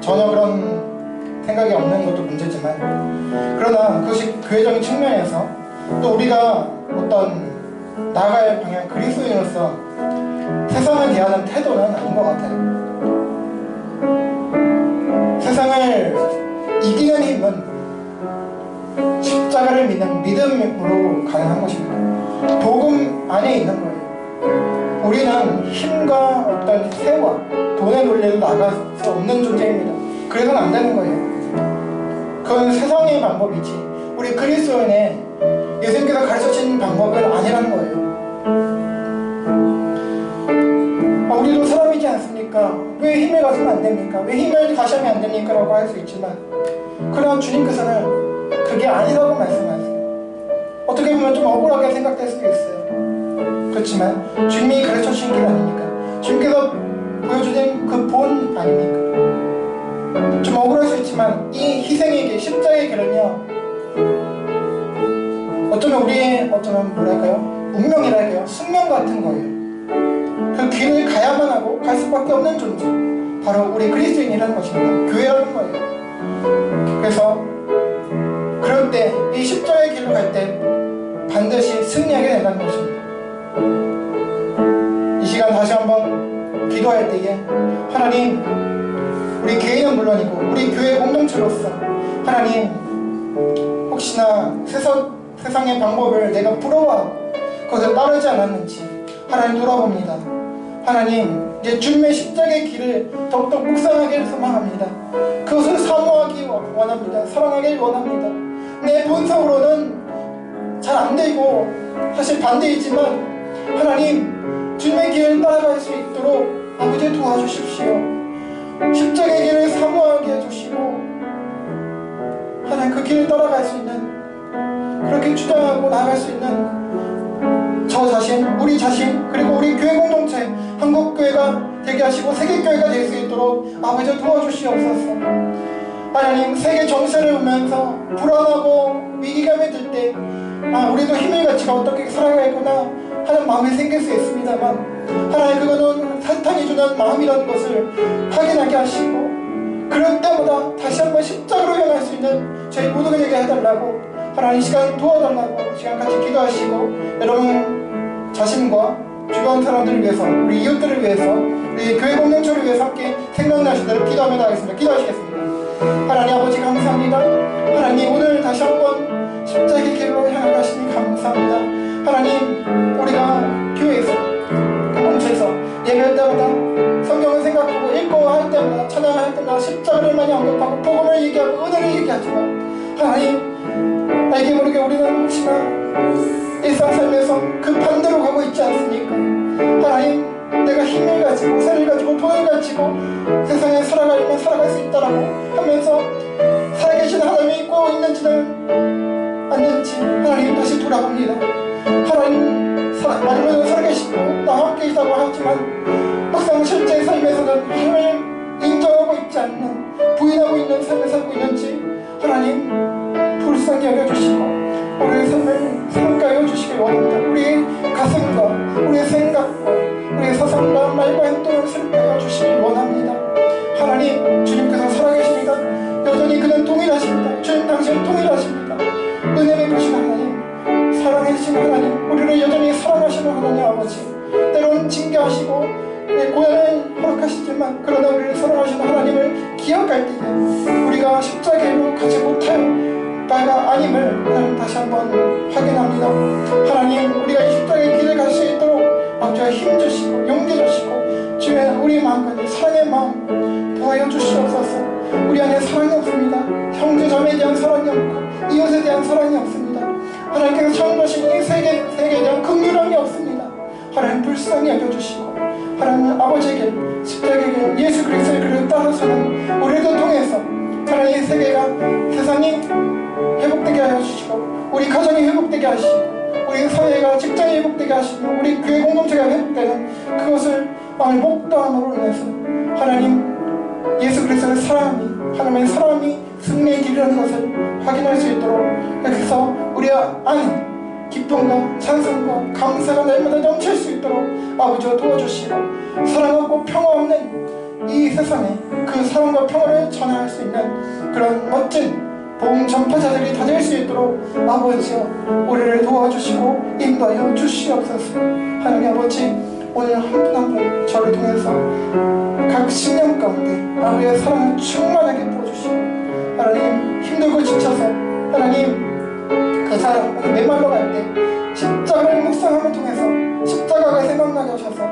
전혀 그런 생각이 없는 것도 문제지만, 그러나 그것이 교회적인 측면에서 또 우리가 어떤 나아가야 할 방향, 그리스도인으로서 세상을 대하는 태도는 아닌 것 같아요. 세상을 이기는 힘은 십자가를 믿는 믿음으로 가능한 것입니다. 복음 안에 있는 거예요. 우리는 힘과 어떤 세와 돈의 논리로 나갈 수 없는 존재입니다. 그래서는 안 되는 거예요. 그건 세상의 방법이지 우리 그리스도인의 예수님께서 가르쳐주신 방법은 아니라는 거예요. 우리도 사람이지 않습니까? 왜 힘을 가지면 안 됩니까? 왜 힘을 가시면 안 됩니까? 라고 할 수 있지만, 그러나 주님께서는 그게 아니라고 말씀하세요. 어떻게 보면 좀 억울하게 생각될 수도 있어요. 그렇지만 주님이 가르쳐주신 길 아닙니까? 주님께서 보여주신 그 본 아닙니까? 좀 억울할 수 있지만 이 희생의 길, 십자가의 길은요, 어쩌면 뭐랄까요? 운명이랄까요? 숙명 같은 거예요. 그 길을 가야만 하고 갈 수밖에 없는 존재, 바로 우리 그리스도인이라는 것입니다. 교회라는 거예요. 그래서 그럴 때 이 십자가의 길로 갈 때 반드시 승리하게 된다는 것입니다. 이 시간 다시 한번 기도할 때에 하나님, 우리 개인은 물론이고 우리 교회 공동체로서 하나님, 혹시나 세상의 방법을 내가 부러워하고 그것을 따르지 않았는지 하나님 돌아봅니다. 하나님, 이제 주님의 십자가의 길을 더욱더 묵상하기를 소망합니다. 그것을 사모하기 원합니다. 사랑하길 원합니다. 내 본성으로는 잘 안되고 사실 반대이지만 하나님, 주님의 길을 따라갈 수 있도록 아버지 도와주십시오. 십자가의 길을 사모하게 해주시고 하나님, 그 길을 따라갈 수 있는, 그렇게 주장하고 나아갈 수 있는 저 자신, 우리 자신, 그리고 우리 교회 공동체, 한국교회가 되게 하시고 세계교회가 될 수 있도록 아버지 도와주시옵소서. 하나님, 세계 정세를 보면서 불안하고 위기감이 들 때 우리도 힘을 가지고 어떻게 살아가야겠구나 하는 마음이 생길 수 있습니다만, 하나님, 그거는 사탄이 주는 마음이라는 것을 확인하게 하시고 그럴 때마다 다시 한번 십자가로 향할 수 있는 저희 모두가 되게 해달라고, 하나님 시간 도와달라고 시간 같이 기도하시고, 여러분 자신과 주변 사람들을 위해서, 우리 이웃들을 위해서, 우리 교회 공동체를 위해서 함께 생각나신 대로 기도하며 나가겠습니다. 기도하시겠습니다. 하나님 아버지 감사합니다. 하나님, 오늘 다시 한번 십자가의 길로 향하시니 감사합니다. 하나님, 우리가 교회에서, 공동체에서 예배할 때마다 성경을 생각하고 읽고 할 때마다, 찬양할 때마다 십자가를 많이 언급하고 복음을 얘기하고 은혜를 얘기하지만, 하나님, 알게 모르게 우리는 혹시나 일상삶에서 그 반대로 가고 있지 않습니까? 하나님, 내가 힘을 가지고 세를 가지고 돈을 가지고 세상에 살아가려면 살아갈 수 있다라고 하면서 살아계신 하나님이 있고 있는지는 아닌지 하나님 다시 돌아봅니다. 하나님, 말로는 살아계시고 나와 함께 있다고 하지만 막상 실제 삶에서는 힘을 인정하고 있지 않는, 부인하고 있는 삶을 살고 있는지 하나님 불쌍히 여겨주시고 우리의 삶을 새롭게 하여주시길 원합니다. 우리의 가슴과 우리의 생각과 우리의 사상과 말과 행동을 새롭게 하여주시길 원합니다. 하나님, 주님께서 살아계십니다. 여전히 그는 동일하십니다. 주님 당신은 동일하십니다. 은혜 베푸신 하나님, 사랑해주신 하나님, 우리를 여전히 사랑하시는 하나님 아버지, 때로는 징계하시고 고난은 허락하시지만 그러나 우리를 사랑하시는 하나님을 기억할 때에 우리가 십자가로 가지 못할 바가 아님을 하나님 다시 한번 확인합니다. 하나님, 우리가 이 십자가의 길을 갈 수 있도록 아버지가 힘주시고 용기 주시고 주의 우리 마음까지 사랑의 마음 도와여 주시옵소서. 우리 안에 사랑이 없습니다. 형제 자매에 대한 사랑이 없고 이웃에 대한 사랑이 없습니다. 하나님께서 처음 오신 이 세계에 대한 긍휼함이 없습니다. 하나님 불쌍히 여겨주시고 하나님 아버지에게 십자가의 길, 예수 그리스도의 길을 따라서는 우리를 통해서 하나님, 이 세계가, 세상이 회복되게 하여 주시고 우리 가정이 회복되게 하시고 우리 사회가, 직장이 회복되게 하시고 우리 교회 공동체가 회복되는 그것을 목도함으로 인해서 하나님, 예수 그리스도의 사랑이, 하나님의 사랑이 승리의 길이라는 것을 확인할 수 있도록, 그래서 우리 안에 기쁨과 찬송과 감사가 날마다 넘칠 수 있도록 아버지가 도와주시고 사랑 없고 평화 없는 이 세상에 그 사랑과 평화를 전할 수 있는 그런 멋진 복음 전파자들이 다 될 수 있도록 아버지여 우리를 도와주시고 인도하여 주시옵소서. 하나님 아버지, 오늘 한 분 한 분 저를 통해서 각 신념 가운데 아버지의 사랑을 충만하게 부어주시고, 하나님 힘들고 지쳐서 하나님 그 사람 오늘 메말로 갈 때 십자가를 묵상함을 통해서 십자가가 생각나게 하셔서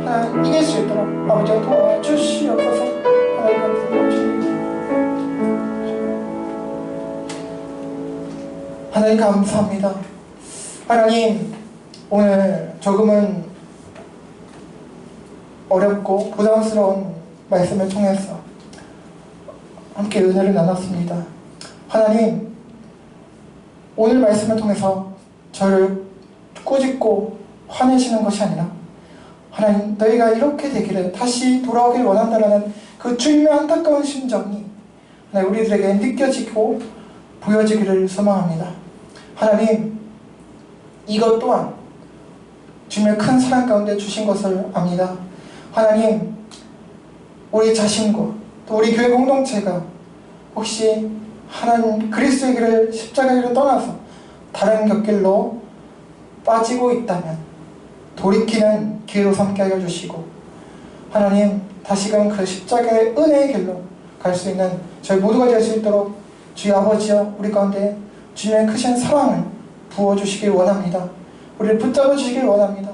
하나님 이길 수 있도록 아버지가 도와주시옵소서. 하나님 감사합니다. 하나님 감사합니다. 하나님, 오늘 조금은 어렵고 부담스러운 말씀을 통해서 함께 은혜를 나눴습니다. 하나님, 오늘 말씀을 통해서 저를 꾸짖고 화내시는 것이 아니라 하나님, 너희가 이렇게 되기를 다시 돌아오길 원한다라는 그 주님의 안타까운 심정이 하나님 우리들에게 느껴지고 보여지기를 소망합니다. 하나님, 이것 또한 주님의 큰 사랑 가운데 주신 것을 압니다. 하나님, 우리 자신과 또 우리 교회 공동체가 혹시 하나님 그리스도의 길을, 십자가의 길을 떠나서 다른 곁길로 빠지고 있다면 돌이키는 기회로 삼게 하여 주시고, 하나님 다시금 그 십자가의 은혜의 길로 갈 수 있는 저희 모두가 될 수 있도록 주의 아버지여 우리 가운데 주님의 크신 사랑을 부어주시길 원합니다. 우리를 붙잡아 주시길 원합니다.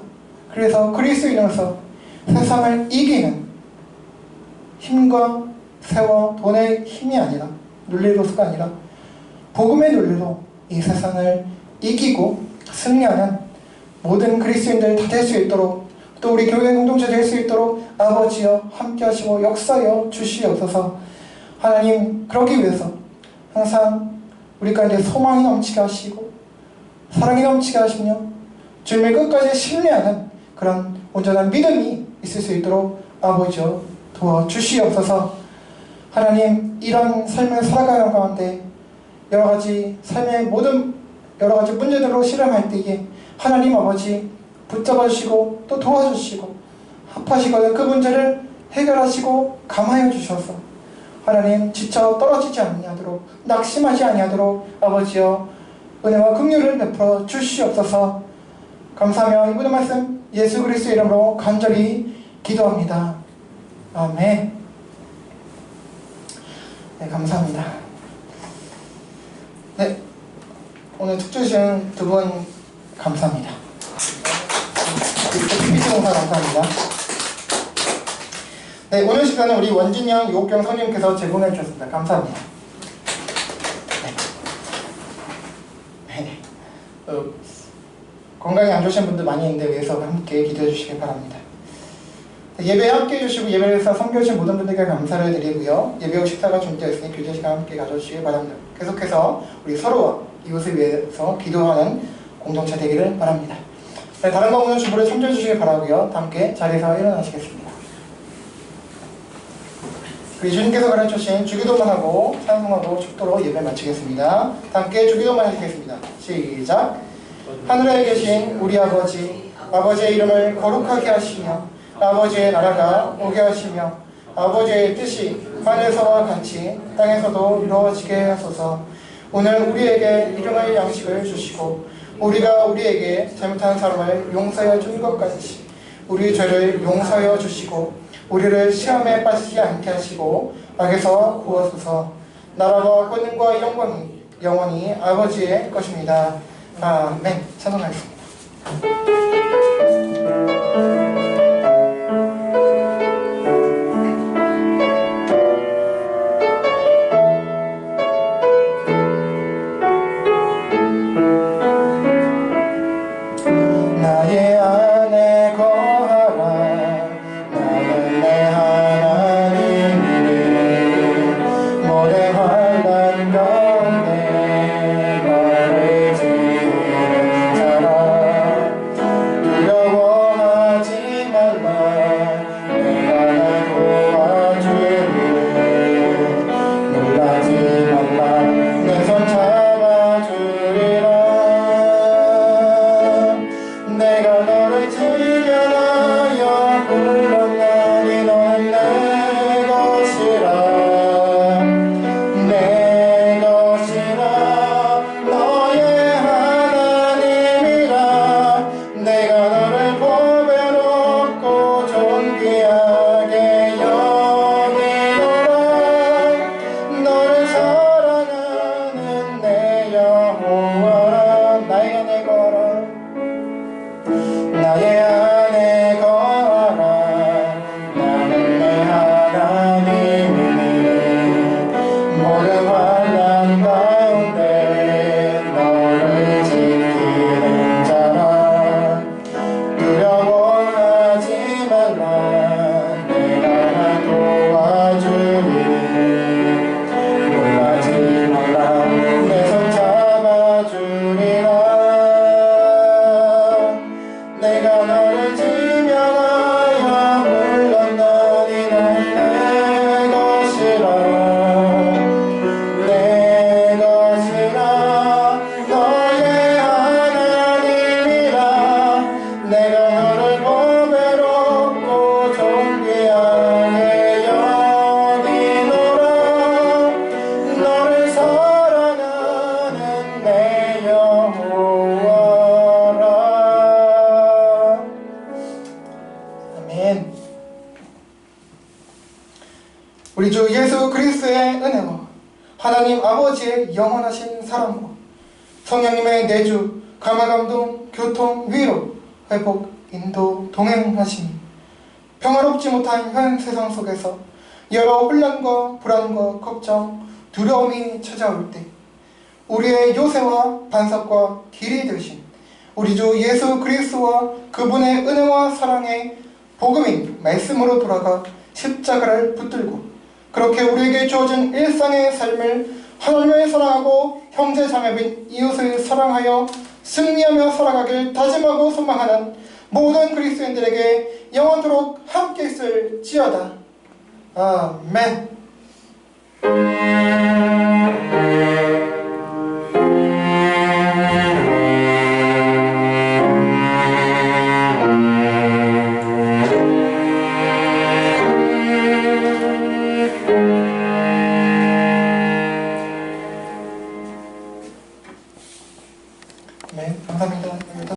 그래서 그리스도인으로서 세상을 이기는 힘과 세와 돈의 힘이 아니라, 논리로서가 아니라 복음의 논리로 이 세상을 이기고 승리하는 모든 그리스도인들 다 될 수 있도록, 또 우리 교회 공동체 될 수 있도록 아버지여 함께 하시고 역사여 주시옵소서. 하나님, 그러기 위해서 항상 우리 가운데 소망이 넘치게 하시고 사랑이 넘치게 하시며 주님을 끝까지 신뢰하는 그런 온전한 믿음이 있을 수 있도록 아버지여 도와주시옵소서. 하나님, 이런 삶을 살아가는 가운데 여러가지 삶의 모든 여러가지 문제들로 실험할 때에 하나님 아버지 붙잡아 주시고 또 도와주시고 합하시거든 그 문제를 해결하시고 감하여 주셔서 하나님 지쳐 떨어지지 아니하도록, 낙심하지 아니하도록 아버지여 은혜와 긍휼을 베풀어 주시옵소서. 감사하며 이 모든 말씀 예수 그리스도의 이름으로 간절히 기도합니다. 아멘. 네, 감사합니다. 네, 오늘 특주 주신 두 분 감사합니다. PPT 공사 감사합니다. 네, 오늘 시간은 우리 원진영 요옥경 성님께서 제공해 주셨습니다. 감사합니다. 네. 건강이 안 좋으신 분들 많이 있는데 위해서 함께 기도해 주시기 바랍니다. 예배에 함께 해주시고 예배에서 섬겨주신 모든 분들께 감사를 드리고요. 예배 후 식사가 준비되어 있으니 교제 시간 함께 가져주시기 바랍니다. 계속해서 우리 서로와 이웃을 위해서 기도하는 공동체 되기를 바랍니다. 네, 다른 거 없는 주부를 참조해 주시기 바라고요. 함께 자리에서 일어나시겠습니다. 우리 주님께서 가르쳐주신 주기도만 하고 찬송하고 축도로 예배 마치겠습니다. 함께 주기도만 하시겠습니다. 시작. 하늘에 계신 우리 아버지, 아버지의 이름을 거룩하게 하시며 아버지의 나라가 오게 하시며 아버지의 뜻이 하늘에서와 같이 땅에서도 이루어지게 하소서. 오늘 우리에게 일용할 양식을 주시고 우리가 우리에게 잘못한 사람을 용서하여 준 것 같이 우리 죄를 용서하여 주시고 우리를 시험에 빠지지 않게 하시고 악에서 구하소서. 나라와 권능과 영광이 영원히 아버지의 것입니다. 아멘. 찬송하겠습니다. 두려워하지 하나님 아버지의 영원하신 사랑과 성령님의 내주, 감화감동, 교통, 위로, 회복, 인도, 동행하심이 평화롭지 못한 현 세상 속에서 여러 혼란과 불안과 걱정, 두려움이 찾아올 때 우리의 요새와 반석과 길이 되신 우리 주 예수 그리스도와 그분의 은혜와 사랑의 복음인 말씀으로 돌아가 십자가를 붙들고 그렇게 우리에게 주어진 일상의 삶을 하나님을 사랑하고 형제 자매인 이웃을 사랑하여 승리하며 살아가길 다짐하고 소망하는 모든 그리스도인들에게 영원토록 함께 있을지어다. 아멘. 네, 감사합니다.